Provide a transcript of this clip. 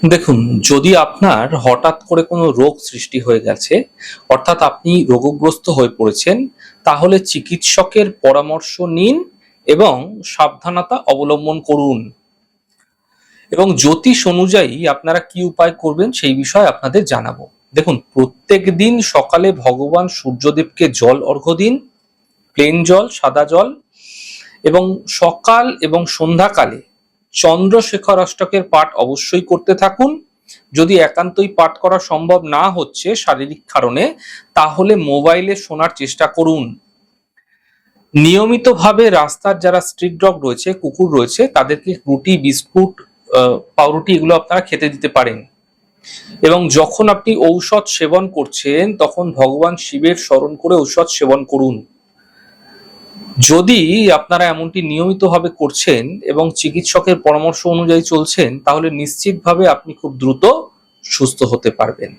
দেখুন, যদি আপনার হঠাৎ করে কোনো রোগ সৃষ্টি হয়ে গেছে, অর্থাৎ আপনি রোগগ্রস্ত হয়ে পড়েছেন, তাহলে চিকিৎসকের পরামর্শ নিন এবং সাবধানতা অবলম্বন করুন। এবং জ্যোতিষ অনুযায়ী আপনারা কি উপায় করবেন সেই বিষয়ে আপনাদের জানাবো। দেখুন, প্রত্যেকদিন সকালে ভগবান সূর্যদেবকে জল অর্ঘ্য দিন, প্লেন জল, সাদা জল, এবং সকাল এবং সন্ধ্যাকালে চন্দ্রশেখর অষ্টকের পাঠ অবশ্যই করতে থাকুন। যদি একান্তই পাঠ করা সম্ভব না হচ্ছে শারীরিক কারণে, তাহলে মোবাইলে শোনার চেষ্টা করুন। নিয়মিতভাবে রাস্তার যারা স্ট্রিট ডগ রয়েছে, কুকুর রয়েছে, তাদেরকে রুটি, বিস্কুট, পাউরুটি এগুলো আপনারা খেতে দিতে পারেন। এবং যখন আপনি ঔষধ সেবন করছেন, তখন ভগবান শিবের স্মরণ করে ঔষধ সেবন করুন। যদি আপনারা এমনটি নিয়মিতভাবে করছেন এবং চিকিৎসকের পরামর্শ অনুযায়ী চলছেন, তাহলে নিশ্চিতভাবে আপনি খুব দ্রুত সুস্থ হতে পারবেন।